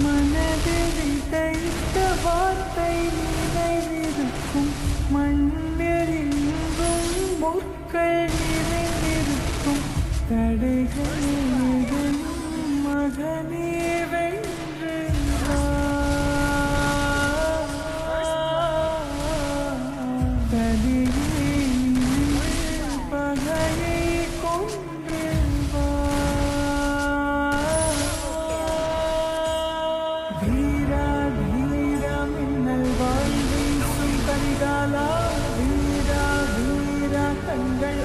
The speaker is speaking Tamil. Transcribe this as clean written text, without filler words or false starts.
மனதில் விதைத்த வார்த்தை நினைவிருக்கும், மண்ணெறிந்தும் முற்கள் நிறைந்திருக்கும், தடைகள் நிகழும் மகனே வென்று வா. தடையே பகையை கொன்று வா. வீரா வீரா மின்னல் வாழ் வீசும் கரிகாலா, வீரா வீரா கண்கள்